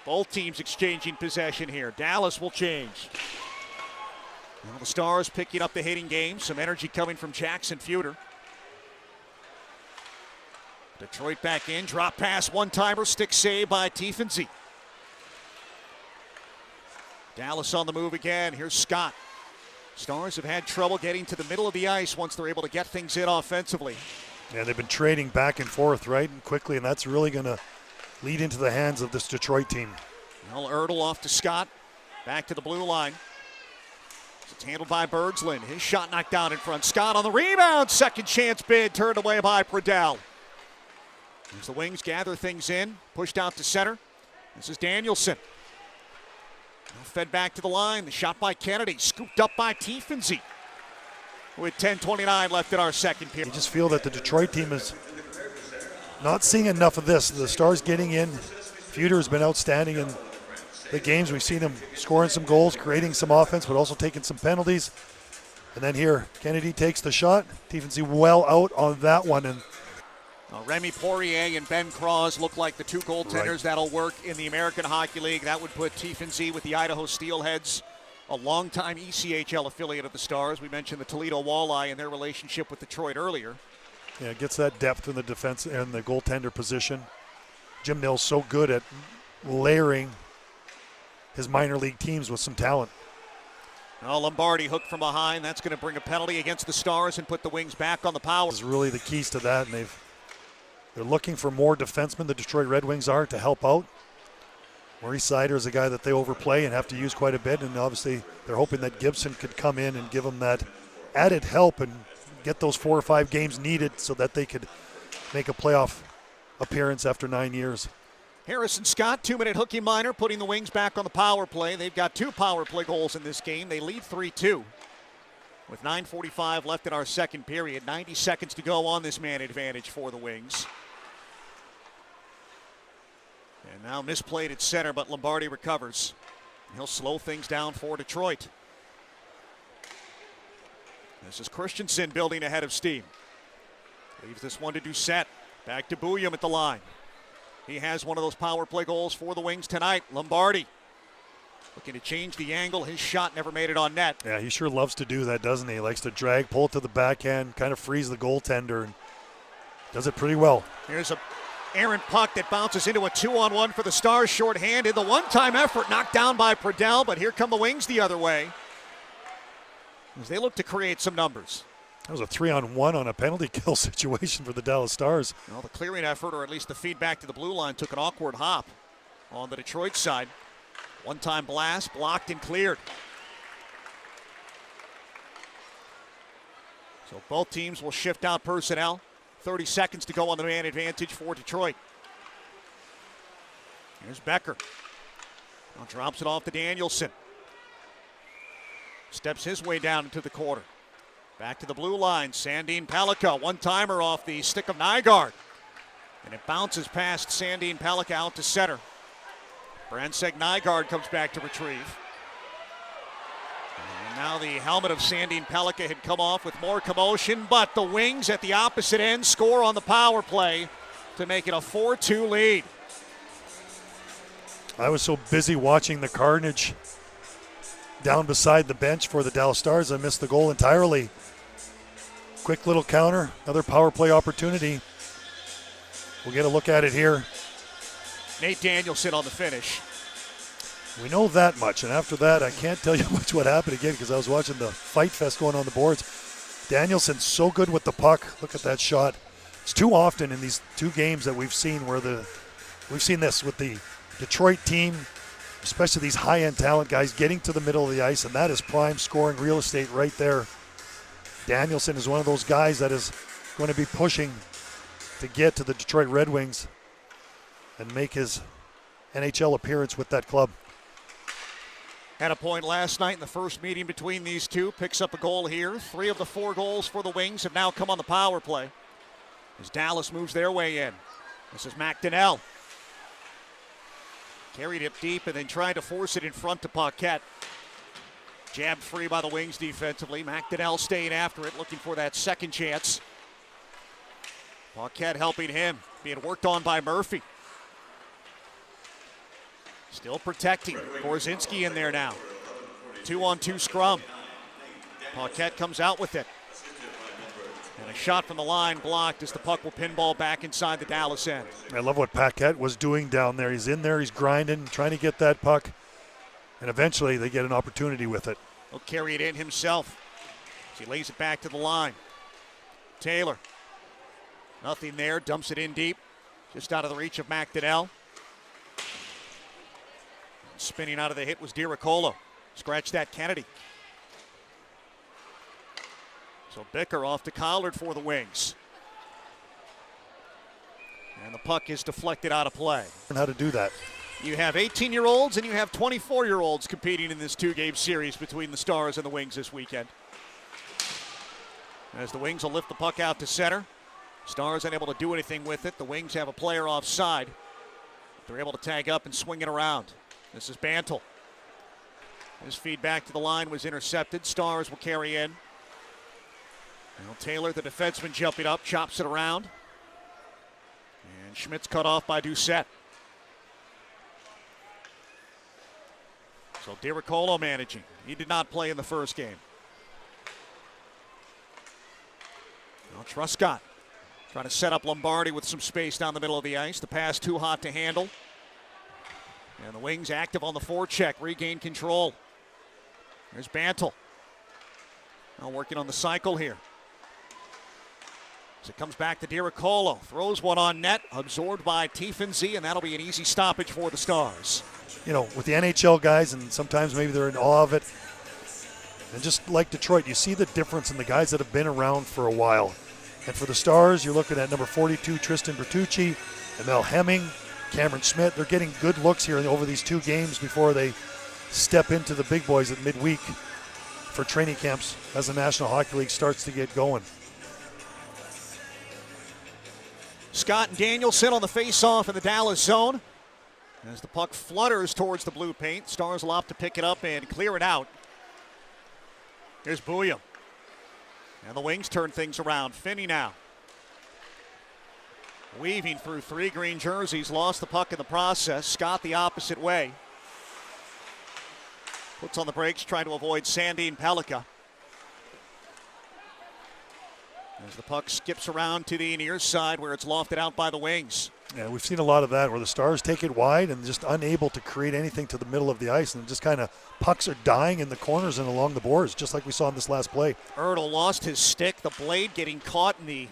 Both teams exchanging possession here. Dallas will change. Now the Stars picking up the hitting game. Some energy coming from Jackson Feuder. Detroit back in. Drop pass, one-timer, stick save by Tiefensee. Dallas on the move again. Here's Scott. Stars have had trouble getting to the middle of the ice once they're able to get things in offensively. Yeah, they've been trading back and forth right and quickly, and that's really going to lead into the hands of this Detroit team. Well, Ertl off to Scott. Back to the blue line. It's handled by Bergslund. His shot knocked down in front. Scott on the rebound. Second chance bid turned away by Pradell. As the Wings gather things in. Pushed out to center. This is Danielson. Now fed back to the line. The shot by Kennedy. Scooped up by Tiefensee. With 10:29 left in our second period. You just feel that the Detroit team is not seeing enough of this. The Stars getting in. Feuder has been outstanding in the games. We've seen him scoring some goals, creating some offense, but also taking some penalties. And then here, Kennedy takes the shot. Tiefensee well out on that one. And Remy Poirier and Ben Cross look like the two goaltenders that'll work in the American Hockey League. That would put Tiefensee with the Idaho Steelheads, a longtime ECHL affiliate of the Stars. We mentioned the Toledo Walleye and their relationship with Detroit earlier. Yeah, it gets that depth in the defense and the goaltender position. Jim Nill's so good at layering his minor league teams with some talent. Oh, Lombardi hooked from behind. That's going to bring a penalty against the Stars and put the Wings back on the power. Is really the keys to that, and they're looking for more defensemen, the Detroit Red Wings are, to help out. Maurice Sider is a guy that they overplay and have to use quite a bit, and obviously they're hoping that Gibson could come in and give them that added help and get those 4 or 5 games needed so that they could make a playoff appearance after 9 years. Harrison Scott, 2-minute hooky minor, putting the Wings back on the power play. They've got 2 power play goals in this game. They lead 3-2 with 9:45 left in our second period. 90 seconds to go on this man advantage for the Wings. And now misplayed at center, but Lombardi recovers. He'll slow things down for Detroit. This is Christensen building ahead of steam. Leaves this one to Doucette. Back to Bouillon at the line. He has one of those power play goals for the Wings tonight. Lombardi looking to change the angle. His shot never made it on net. Yeah, he sure loves to do that, doesn't he? He likes to drag, pull it to the backhand, kind of freeze the goaltender, and does it pretty well. Here's a errant puck that bounces into a 2-on-1 for the Stars, shorthanded. The one-time effort knocked down by Pradell, but here come the Wings the other way as they look to create some numbers. That was a 3-on-1 on a penalty kill situation for the Dallas Stars. Well, the clearing effort, or at least the feedback to the blue line, took an awkward hop on the Detroit side. One-time blast, blocked and cleared. So both teams will shift out personnel. 30 seconds to go on the man advantage for Detroit. Here's Becker. Now drops it off to Danielson. Steps his way down into the corner. Back to the blue line. Sandin Pellikka, one-timer off the stick of Nygaard. And it bounces past Sandin Pellikka out to center. Bransek Nygaard comes back to retrieve. And now the helmet of Sandin Pellikka had come off with more commotion, but the Wings at the opposite end score on the power play to make it a 4-2 lead. I was so busy watching the carnage down beside the bench for the Dallas Stars, I missed the goal entirely. Quick little counter, another power play opportunity. We'll get a look at it here. Nate Danielson on the finish. We know that much, and after that, I can't tell you much what happened again because I was watching the fight fest going on the boards. Danielson's so good with the puck. Look at that shot. It's too often in these 2 games that we've seen where we've seen this with the Detroit team, especially these high-end talent guys getting to the middle of the ice, and that is prime scoring real estate right there. Danielson is one of those guys that is going to be pushing to get to the Detroit Red Wings and make his NHL appearance with that club. Had a point last night in the first meeting between these two. Picks up a goal here. 3 of the 4 goals for the Wings have now come on the power play as Dallas moves their way in. This is McDonnell. Carried it deep and then tried to force it in front to Paquette. Jabbed free by the Wings defensively. McDonnell staying after it, looking for that second chance. Paquette helping him, being worked on by Murphy. Still protecting. Korzinski in there now. 2-on-2 scrum. Paquette comes out with it. And a shot from the line blocked as the puck will pinball back inside the Dallas end. I love what Paquette was doing down there. He's in there, he's grinding, trying to get that puck. And eventually they get an opportunity with it. He'll carry it in himself. He lays it back to the line. Taylor. Nothing there, dumps it in deep. Just out of the reach of McDonnell. Spinning out of the hit was DiRiccolo. Scratch that, Kennedy. So Bicker off to Collard for the Wings. And the puck is deflected out of play. And how to do that. You have 18-year-olds and you have 24-year-olds competing in this 2-game series between the Stars and the Wings this weekend. As the Wings will lift the puck out to center. Stars unable to do anything with it. The Wings have a player offside. They're able to tag up and swing it around. This is Bantle. His feed back to the line was intercepted. Stars will carry in. Now Taylor, the defenseman, jumping up, chops it around. And Schmidt's cut off by Doucette. So DiRiccolo managing. He did not play in the first game. Now Truscott trying to set up Lombardi with some space down the middle of the ice. The pass too hot to handle. And the Wings active on the forecheck, regain control. There's Bantle. Now working on the cycle here. As it comes back to Diricolo. Throws one on net, absorbed by Tiefenze, and that'll be an easy stoppage for the Stars. You know, with the NHL guys, and sometimes maybe they're in awe of it, and just like Detroit, you see the difference in the guys that have been around for a while. And for the Stars, you're looking at number 42, Tristan Bertucci, Emil Hemming, Cameron Schmidt. They're getting good looks here over these 2 games before they step into the big boys at midweek for training camps as the National Hockey League starts to get going. Scott and Danielson on the face-off in the Dallas zone. As the puck flutters towards the blue paint, Stars will opt to pick it up and clear it out. Here's Bouillon. And the Wings turn things around. Finney now. Weaving through 3 green jerseys, lost the puck in the process. Scott the opposite way. Puts on the brakes, trying to avoid Sandin Pellikka. As the puck skips around to the near side where it's lofted out by the Wings. Yeah, we've seen a lot of that where the Stars take it wide and just unable to create anything to the middle of the ice, and just kind of pucks are dying in the corners and along the boards, just like we saw in this last play. Ertl lost his stick, the blade getting caught in the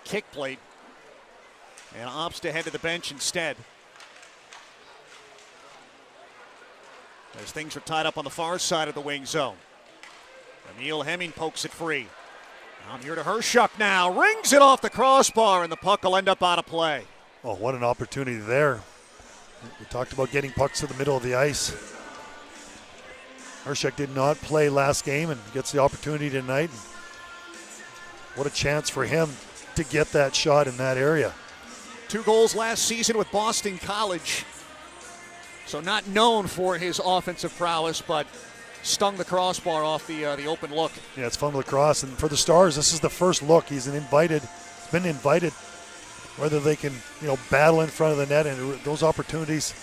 kick plate, and opts to head to the bench instead. As things are tied up on the far side of the wing zone. Emil Hemming pokes it free. Down here to Hershuk now, rings it off the crossbar, and the puck will end up out of play. Oh, what an opportunity there. We talked about getting pucks to the middle of the ice. Hershuk did not play last game and gets the opportunity tonight. What a chance for him to get that shot in that area. 2 goals last season with Boston College. So not known for his offensive prowess, but stung the crossbar off the open look. Yeah, it's fun lacrosse, and for the Stars, this is the first look. He's been invited, whether they can, battle in front of the net, and those opportunities,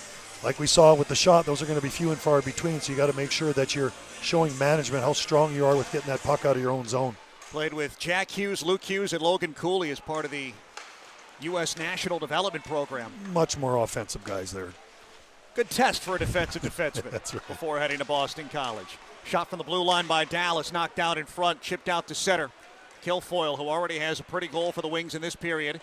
like we saw with the shot, those are going to be few and far between. So you got to make sure that you're showing management how strong you are with getting that puck out of your own zone. Played with Jack Hughes, Luke Hughes, and Logan Cooley as part of the U.S. National Development Program. Much more offensive guys there. Good test for a defensive defenseman. That's right. Before heading to Boston College. Shot from the blue line by Dallas, knocked out in front, chipped out to center. Kilfoyle, who already has a pretty goal for the Wings in this period,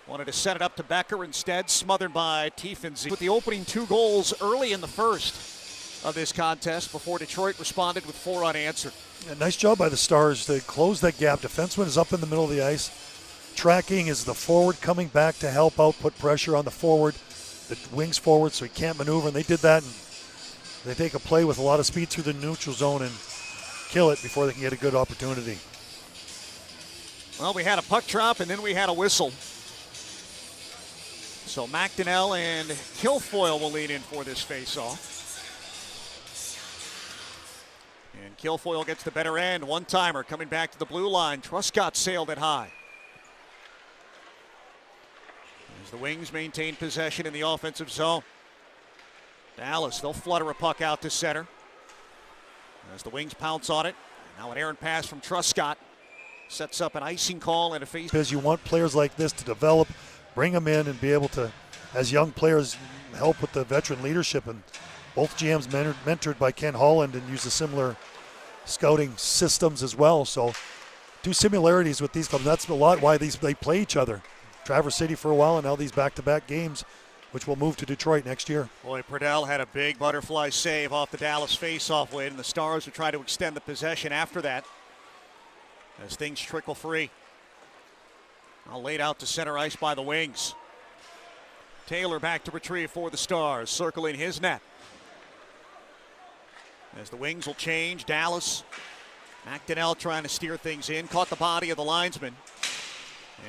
wanted to set it up to Becker, instead smothered by Tiefenze. With the opening 2 goals early in the first of this contest before Detroit responded with 4 unanswered. A nice job by the Stars to close that gap. Defenseman is up in the middle of the ice. Tracking is the forward coming back to help out, put pressure on the forward. The Wings forward, so he can't maneuver, and they did that. And they take a play with a lot of speed through the neutral zone and kill it before they can get a good opportunity. Well, we had a puck drop, and then we had a whistle. So McDonnell and Kilfoyle will lead in for this faceoff. And Kilfoyle gets the better end. One-timer coming back to the blue line. Truscott sailed it high. As the Wings maintain possession in the offensive zone. Dallas, they'll flutter a puck out to center. As the Wings pounce on it. Now an errant pass from Truscott. Sets up an icing call and a face. Because you want players like this to develop, bring them in and be able to, as young players, help with the veteran leadership. And both GMs mentored by Ken Holland and use the similar scouting systems as well. So 2 similarities with these clubs. That's a lot why they play each other. Traverse City for a while, and now these back-to-back games, which will move to Detroit next year. Boy, Purdell had a big butterfly save off the Dallas face-off lane, and the Stars will try to extend the possession after that as things trickle free. Now laid out to center ice by the Wings. Taylor back to retrieve for the Stars, circling his net. As the Wings will change, Dallas. McDonnell trying to steer things in, caught the body of the linesman.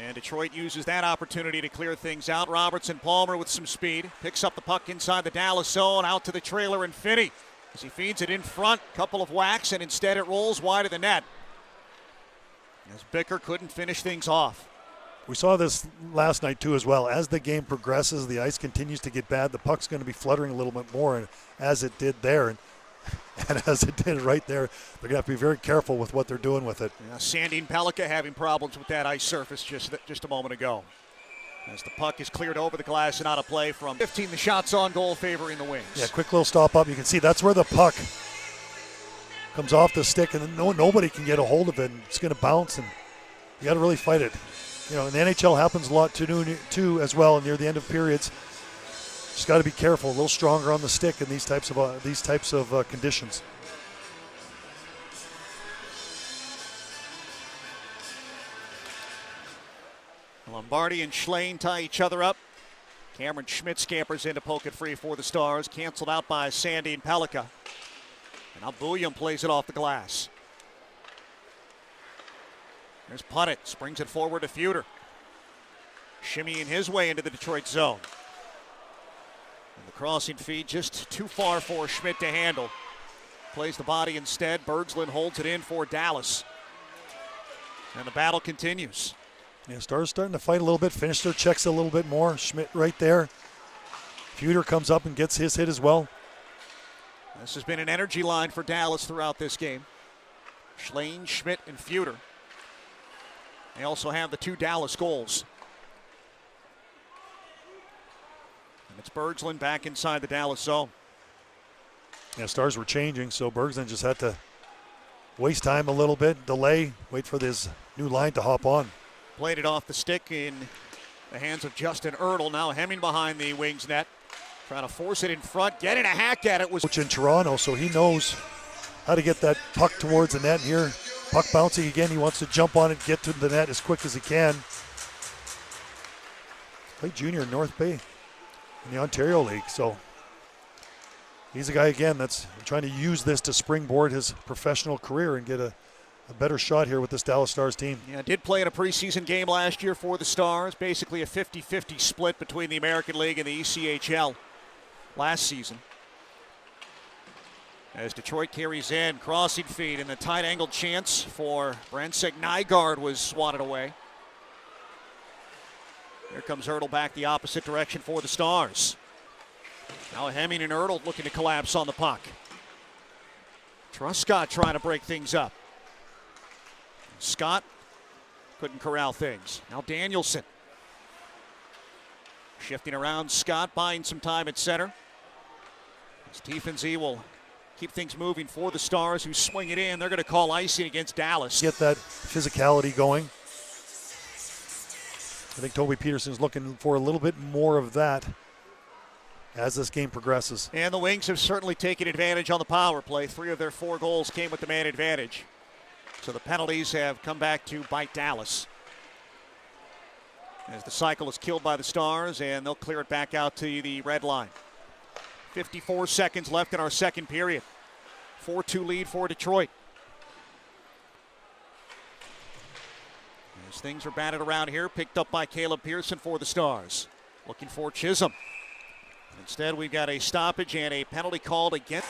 And Detroit uses that opportunity to clear things out. Robertson Palmer with some speed. Picks up the puck inside the Dallas zone. Out to the trailer and Finney. As he feeds it in front. Couple of whacks and instead it rolls wide of the net. As Bicker couldn't finish things off. We saw this last night too as well. As the game progresses, the ice continues to get bad. The puck's going to be fluttering a little bit more, and as it did there. And as it did right there, they're going to have to be very careful with what they're doing with it. Yeah, Sandin Pellikka having problems with that ice surface just a moment ago. As the puck is cleared over the glass and out of play from 15, the shots on goal favoring the Wings. Yeah, quick little stop up. You can see that's where the puck Comes off the stick, and nobody can get a hold of it. And it's going to bounce, and you got to really fight it. You know, in the NHL happens a lot too as well near the end of periods. Just got to be careful, a little stronger on the stick in these types of conditions. Lombardi and Schlein tie each other up. Cameron Schmidt scampers in to poke it free for the Stars. Canceled out by Sandy and Pellica. And now Bouillon plays it off the glass. There's Punnett, springs it forward to Feuder. Shimmying his way into the Detroit zone. And the crossing feed just too far for Schmidt to handle. Plays the body instead. Berglund holds it in for Dallas. And the battle continues. Yeah, Stars starting to fight a little bit, finish their checks a little bit more. Schmidt right there. Feuder comes up and gets his hit as well. This has been an energy line for Dallas throughout this game. Schlein, Schmidt, and Feuder. They also have the 2 Dallas goals. And it's Berglund back inside the Dallas zone. Yeah, Stars were changing, so Berglund just had to waste time a little bit, delay, wait for this new line to hop on. Played it off the stick in the hands of Justin Ertl. Now Hemming behind the Wings net. Trying to force it in front, getting a hack at it. Was coach in Toronto, so he knows how to get that puck towards the net here. Puck bouncing again. He wants to jump on it, get to the net as quick as he can. Played junior in North Bay in the Ontario League, so he's a guy again that's trying to use this to springboard his professional career and get a better shot here with this Dallas Stars team. Yeah, did play in a preseason game last year for the Stars. Basically a 50-50 split between the American League and the ECHL last season. As Detroit carries in, crossing feed, and the tight angled chance for Brensek Nygaard was swatted away. Here comes Ertl back the opposite direction for the Stars. Now Hemming and Ertl looking to collapse on the puck. Truscott trying to break things up. Scott couldn't corral things. Now Danielson. Shifting around, Scott buying some time at center. Stephensee will keep things moving for the Stars, who swing it in. They're going to call icing against Dallas. Get that physicality going. I think Toby Peterson's looking for a little bit more of that as this game progresses. And the Wings have certainly taken advantage on the power play. 3 of their 4 goals came with the man advantage. So the penalties have come back to bite Dallas. As the cycle is killed by the Stars, and they'll clear it back out to the red line. 54 seconds left in our second period. 4-2 lead for Detroit. As things are batted around here, picked up by Caleb Pearson for the Stars. Looking for Chisholm. Instead, we've got a stoppage and a penalty called against.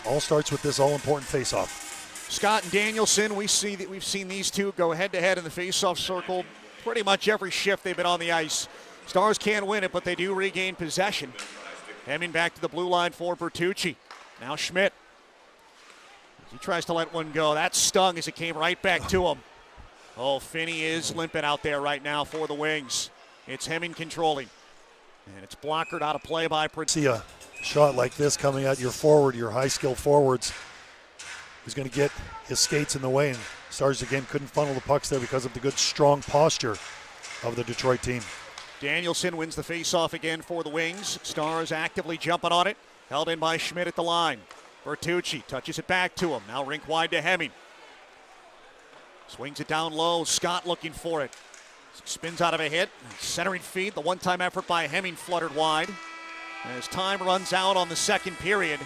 All starts with this all-important face-off. Scott and Danielson, we've seen these two go head-to-head in the face-off circle pretty much every shift they've been on the ice. Stars can't win it, but they do regain possession. Hemming back to the blue line for Bertucci. Now Schmidt. He tries to let one go. That stung as it came right back to him. Oh, Finney is limping out there right now for the Wings. It's Hemming controlling. And it's blockered out of play by Prince. See a shot like this coming at your forward, your high-skill forwards. He's going to get his skates in the way, and Stars again couldn't funnel the pucks there because of the good, strong posture of the Detroit team. Danielson wins the faceoff again for the Wings. Stars actively jumping on it. Held in by Schmidt at the line. Bertucci touches it back to him. Now rink wide to Hemming. Swings it down low. Scott looking for it. Spins out of a hit. Centering feed. The one-time effort by Hemming fluttered wide. As time runs out on the second period.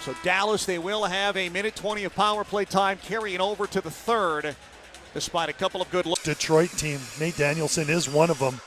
So Dallas, they will have a minute 20 of power play time carrying over to the third, despite a couple of good looks. Detroit team, Nate Danielson is one of them.